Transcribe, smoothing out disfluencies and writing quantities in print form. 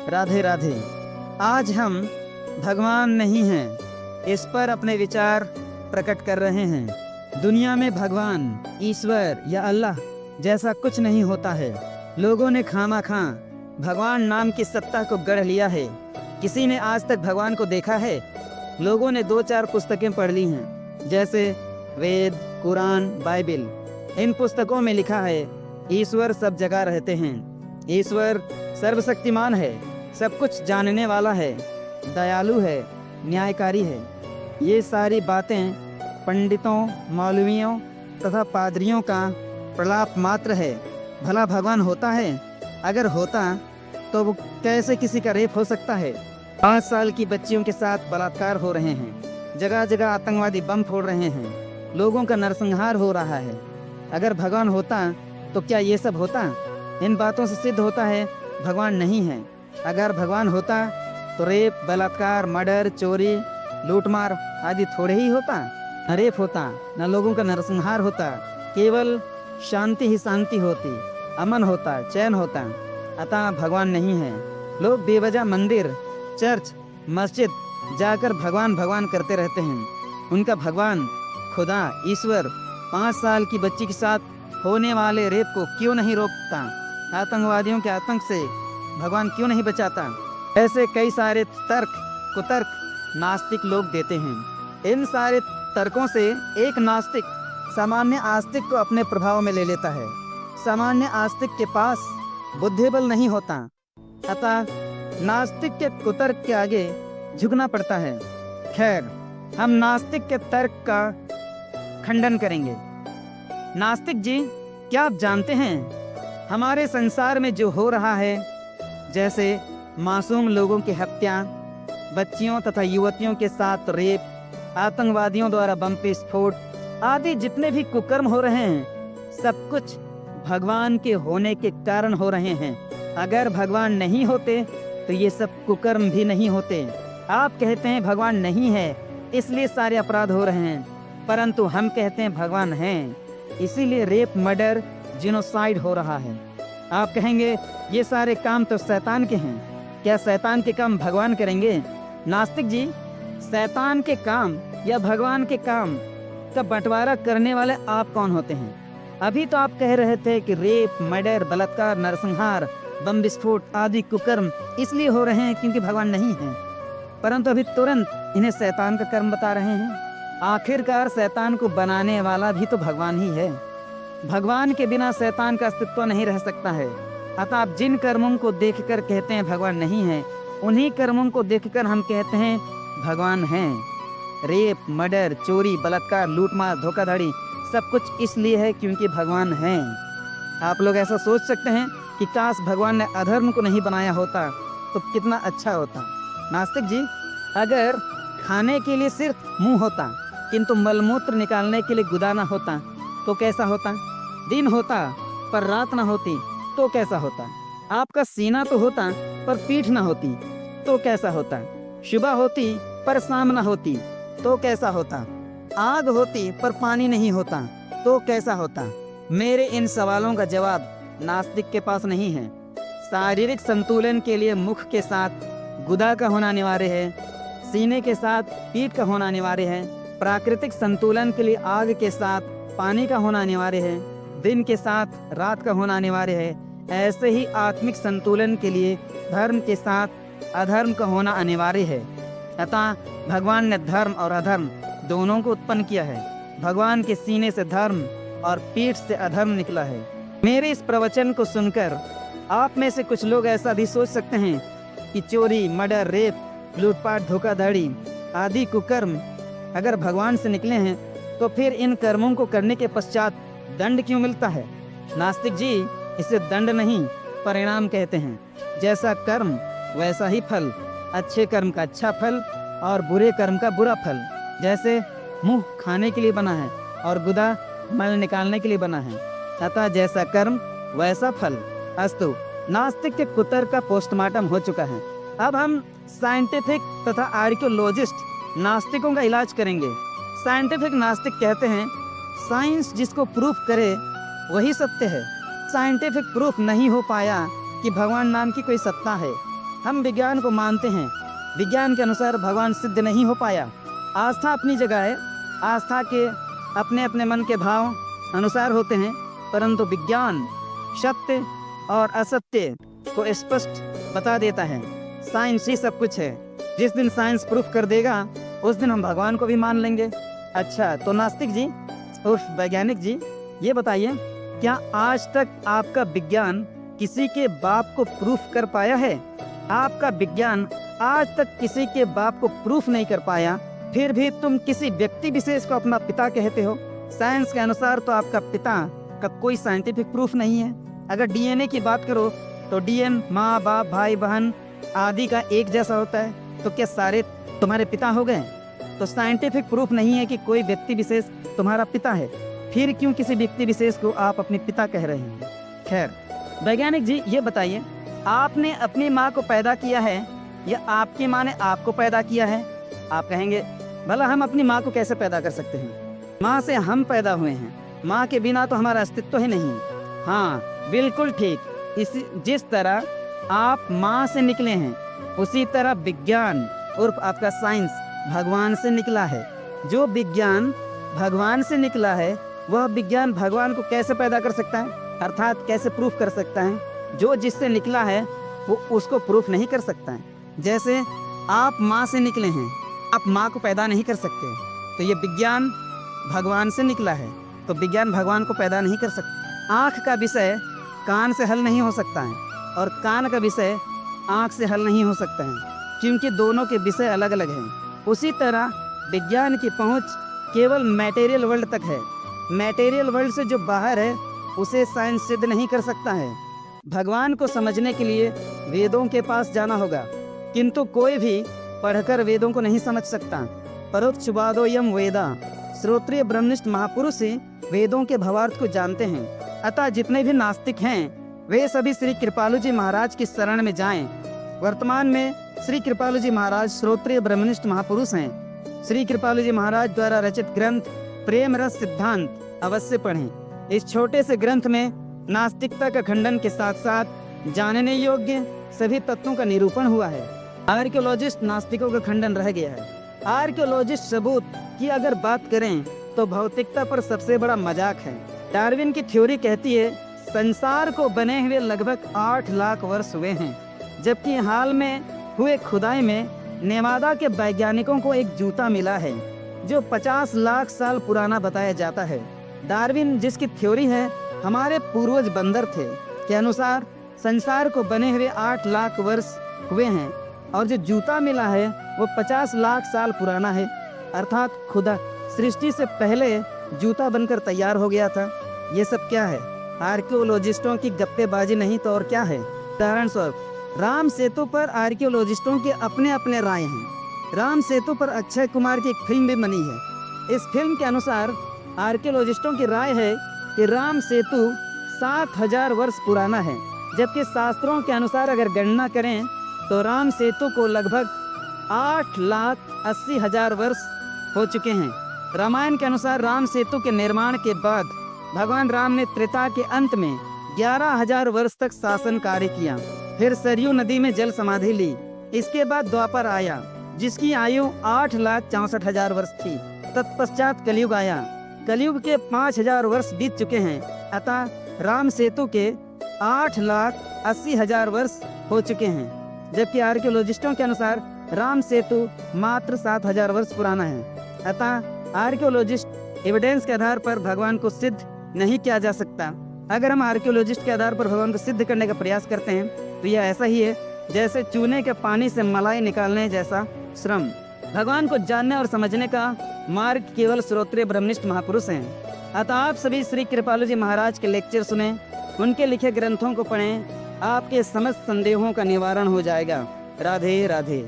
राधे राधे। आज हम भगवान नहीं हैं इस पर अपने विचार प्रकट कर रहे हैं। दुनिया में भगवान, ईश्वर या अल्लाह जैसा कुछ नहीं होता है। लोगों ने खामा-खा भगवान नाम की सत्ता को गढ़ लिया है। किसी ने आज तक भगवान को देखा है? लोगों ने 2-4 पुस्तकें पढ़ ली हैं, जैसे वेद, कुरान, बाइबिल। इन पुस्तकों में लिखा है ईश्वर सब जगह रहते हैं, ईश्वर सर्वशक्तिमान है, सब कुछ जानने वाला है, दयालु है, न्यायकारी है। ये सारी बातें पंडितों, मौलवियों तथा पादरियों का प्रलाप मात्र है। भला भगवान होता है? अगर होता तो वो कैसे किसी का रेप हो सकता है? 5 साल की बच्चियों के साथ बलात्कार हो रहे हैं, जगह जगह आतंकवादी बम फोड़ रहे हैं, लोगों का नरसंहार हो रहा है। अगर भगवान होता तो क्या ये सब होता? इन बातों से सिद्ध होता है भगवान नहीं है। अगर भगवान होता तो रेप, बलात्कार, मर्डर, चोरी, लूटमार आदि थोड़े ही होता। न रेप होता, न लोगों का नरसंहार होता, केवल शांति ही शांति होती, अमन होता, चैन होता। अतः भगवान नहीं है। लोग बेवजह मंदिर, चर्च, मस्जिद जाकर भगवान भगवान करते रहते हैं। उनका भगवान, खुदा, ईश्वर 5 साल की बच्ची के साथ होने वाले रेप को क्यों नहीं रोकता? आतंकवादियों के आतंक से भगवान क्यों नहीं बचाता? ऐसे कई सारे तर्क कुतर्क नास्तिक लोग देते हैं। इन सारे तर्कों से एक नास्तिक सामान्य आस्तिक को अपने प्रभाव में ले लेता है। सामान्य आस्तिक के पास बुद्धिबल नहीं होता, अतः नास्तिक के कुतर्क के आगे झुकना पड़ता है। खैर, हम नास्तिक के तर्क का खंडन करेंगे। नास्तिक जी, क्या आप जानते हैं हमारे संसार में जो हो रहा है, जैसे मासूम लोगों की हत्या, बच्चियों तथा युवतियों के साथ रेप, आतंकवादियों द्वारा बम विस्फोट आदि जितने भी कुकर्म हो रहे हैं, सब कुछ भगवान के होने के कारण हो रहे हैं। अगर भगवान नहीं होते तो ये सब कुकर्म भी नहीं होते। आप कहते हैं भगवान नहीं है इसलिए सारे अपराध हो रहे हैं, परंतु हम कहते हैं भगवान हैं इसीलिए रेप, मर्डर, जिनोसाइड हो रहा है। आप कहेंगे ये सारे काम तो शैतान के हैं, क्या शैतान के काम भगवान करेंगे? नास्तिक जी, शैतान के काम या भगवान के काम का बंटवारा करने वाले आप कौन होते हैं? अभी तो आप कह रहे थे कि रेप, मर्डर, बलात्कार, नरसंहार, बम विस्फोट आदि कुकर्म इसलिए हो रहे हैं क्योंकि भगवान नहीं है, परंतु अभी तुरंत इन्हें शैतान का कर्म बता रहे हैं। आखिरकार शैतान को बनाने वाला भी तो भगवान ही है। भगवान के बिना शैतान का अस्तित्व नहीं रह सकता है। अतः आप जिन कर्मों को देखकर कहते हैं भगवान नहीं है, उन्हीं कर्मों को देखकर हम कहते हैं भगवान हैं। रेप, मर्डर, चोरी, बलात्कार, लूटमार, धोखाधड़ी सब कुछ इसलिए है क्योंकि भगवान हैं। आप लोग ऐसा सोच सकते हैं कि काश भगवान ने अधर्म को नहीं बनाया होता तो कितना अच्छा होता। नास्तिक जी, अगर खाने के लिए सिर्फ मुंह होता किंतु मलमूत्र निकालने के लिए गुदा ना होता तो कैसा होता? दिन होता पर रात ना होती तो कैसा होता? आपका सीना तो होता पर पीठ ना होती तो कैसा होता? सुबह होती पर शाम ना होती तो कैसा होता? आग होती पर पानी नहीं होता तो कैसा होता? मेरे इन सवालों का जवाब नास्तिक के पास नहीं है। शारीरिक संतुलन के लिए मुख के साथ गुदा का होना अनिवार्य है, सीने के साथ पीठ का होना अनिवार्य है। प्राकृतिक संतुलन के लिए आग के साथ पानी का होना अनिवार्य है, दिन के साथ रात का होना अनिवार्य है। ऐसे ही आत्मिक संतुलन के लिए धर्म के साथ अधर्म का होना अनिवार्य है। अतः भगवान ने धर्म और अधर्म दोनों को उत्पन्न किया है। भगवान के सीने से धर्म और पीठ से अधर्म निकला है। मेरे इस प्रवचन को सुनकर आप में से कुछ लोग ऐसा भी सोच सकते हैं कि चोरी, मर्डर, रेप, लूटपाट, धोखाधड़ी आदि कुकर्म अगर भगवान से निकले हैं तो फिर इन कर्मों को करने के पश्चात दंड क्यों मिलता है? नास्तिक जी, इसे दंड नहीं परिणाम कहते हैं। जैसा कर्म वैसा ही फल, अच्छे कर्म का अच्छा फल और बुरे कर्म का बुरा फल। जैसे मुंह खाने के लिए बना है और गुदा मल निकालने के लिए बना है, अतः जैसा कर्म वैसा फल। अस्तु, नास्तिक के कुतर्क का पोस्टमार्टम हो चुका है। अब हम साइंटिफिक तथा आर्कियोलॉजिस्ट नास्तिकों का इलाज करेंगे। साइंटिफिक नास्तिक कहते हैं साइंस जिसको प्रूफ करे वही सत्य है। साइंटिफिक प्रूफ नहीं हो पाया कि भगवान नाम की कोई सत्ता है, हम विज्ञान को मानते हैं, विज्ञान के अनुसार भगवान सिद्ध नहीं हो पाया। आस्था अपनी जगह है, आस्था के अपने अपने मन के भाव अनुसार होते हैं, परंतु विज्ञान सत्य और असत्य को स्पष्ट बता देता है। साइंस ही सब कुछ है। जिस दिन साइंस प्रूफ कर देगा उस दिन हम भगवान को भी मान लेंगे। अच्छा, तो नास्तिक जी उर्फ वैज्ञानिक जी, ये बताइए, क्या आज तक आपका विज्ञान किसी के बाप को प्रूफ कर पाया है? आपका विज्ञान आज तक किसी के बाप को प्रूफ नहीं कर पाया, फिर भी तुम किसी व्यक्ति विशेष को अपना पिता कहते हो। साइंस के अनुसार तो आपका पिता का कोई साइंटिफिक प्रूफ नहीं है। अगर डीएनए की बात करो तो डीएनए माँ बाप भाई बहन आदि का एक जैसा होता है, तो क्या सारे तुम्हारे पिता हो गए? तो साइंटिफिक प्रूफ नहीं है कि कोई व्यक्ति विशेष तुम्हारा पिता है, फिर क्यों किसी व्यक्ति विशेष को आप अपने पिता कह रहे हैं? खैर, वैज्ञानिक जी ये बताइए, आपने अपनी माँ को पैदा किया है या आपकी माँ ने आपको पैदा किया है? आप कहेंगे, भला हम अपनी माँ को कैसे पैदा कर सकते हैं? माँ से हम पैदा हुए हैं, माँ के बिना तो हमारा अस्तित्व ही नहीं। हाँ, बिल्कुल ठीक। इसी जिस तरह आप माँ से निकले हैं, उसी तरह विज्ञान उर्फ आपका साइंस भगवान से निकला है। जो विज्ञान भगवान से निकला है, वह विज्ञान भगवान को कैसे पैदा कर सकता है, अर्थात कैसे प्रूफ कर सकता है? जो जिससे निकला है वो उसको प्रूफ नहीं कर सकता है। जैसे आप माँ से निकले हैं, आप माँ को पैदा नहीं कर सकते, तो ये विज्ञान भगवान से निकला है, तो विज्ञान भगवान को पैदा नहीं कर सकता। आँख का विषय कान से हल नहीं हो सकता है और कान का विषय आँख से हल नहीं हो सकता है, क्योंकि दोनों के विषय अलग अलग हैं। उसी तरह विज्ञान की पहुँच केवल मैटेरियल वर्ल्ड तक है। मैटेरियल वर्ल्ड से जो बाहर है उसे साइंस सिद्ध नहीं कर सकता है। भगवान को समझने के लिए वेदों के पास जाना होगा, किंतु कोई भी पढ़कर वेदों को नहीं समझ सकता। परोक्षवादोयम वेदा, श्रोत्रिय ब्रह्मनिष्ठ महापुरुष ही वेदों के भावार्थ को जानते हैं। अतः जितने भी नास्तिक हैं वे सभी श्री कृपालु जी महाराज की शरण में जाएं। वर्तमान में श्री कृपालु जी महाराज श्रोत्रिय ब्रह्मनिष्ठ महापुरुष हैं। श्री कृपालु जी महाराज द्वारा रचित ग्रंथ प्रेम रस सिद्धांत अवश्य पढ़ें। इस छोटे से ग्रंथ में नास्तिकता का खंडन के साथ साथ जानने योग्य सभी तत्वों का निरूपण हुआ है। आर्कियोलॉजिस्ट नास्तिकों का खंडन रह गया है। आर्कियोलॉजिस्ट सबूत की अगर बात करें तो भौतिकता पर सबसे बड़ा मजाक है। डार्विन की थ्योरी कहती है संसार को बने हुए लगभग 8 लाख वर्ष हुए हैं, जबकि हाल में हुए खुदाई में नेवादा के वैज्ञानिकों को एक जूता मिला है जो 50 लाख साल पुराना बताया जाता है। डार्विन जिसकी थ्योरी है हमारे पूर्वज बंदर थे के अनुसार संसार को बने हुए 8 लाख वर्ष हुए हैं और जो जूता मिला है वो 50 लाख साल पुराना है, अर्थात खुदा सृष्टि से पहले जूता बनकर तैयार हो गया था। ये सब क्या है? आर्कियोलॉजिस्टों की गप्पेबाजी नहीं तो और क्या है। उदाहरण स्वरूप राम सेतु पर आर्कियोलॉजिस्टों के अपने अपने राय हैं। राम सेतु पर अक्षय कुमार की एक फिल्म भी बनी है। इस फिल्म के अनुसार आर्कियोलॉजिस्टों की राय है कि राम सेतु 7000 वर्ष पुराना है, जबकि शास्त्रों के अनुसार अगर गणना करें तो राम सेतु को लगभग 8,80,000 वर्ष हो चुके हैं। रामायण के अनुसार राम सेतु के निर्माण के बाद भगवान राम ने त्रेता के अंत में 11,000 वर्ष तक शासन कार्य किया, फिर सरयू नदी में जल समाधि ली। इसके बाद द्वापर आया जिसकी आयु 8,64,000 वर्ष थी। तत्पश्चात कलयुग आया। कलयुग के 5,000 वर्ष बीत चुके हैं, अतः राम सेतु के 8,80,000 वर्ष हो चुके हैं, जबकि आर्कियोलॉजिस्टों के अनुसार राम सेतु मात्र 7,000 वर्ष पुराना है। अतः आर्कियोलॉजिस्ट एविडेंस के आधार पर भगवान को सिद्ध नहीं किया जा सकता। अगर हम आर्कियोलॉजिस्ट के आधार पर भगवान को सिद्ध करने का प्रयास करते हैं तो यह ऐसा ही है जैसे चूने के पानी से मलाई निकालने जैसा श्रम। भगवान को जानने और समझने का मार्ग केवल श्रोत्रिय ब्रह्मनिष्ठ महापुरुष हैं। अतः आप सभी श्री कृपालु जी महाराज के लेक्चर सुने, उनके लिखे ग्रंथों को पढ़ें, आपके समस्त संदेहों का निवारण हो जाएगा। राधे राधे।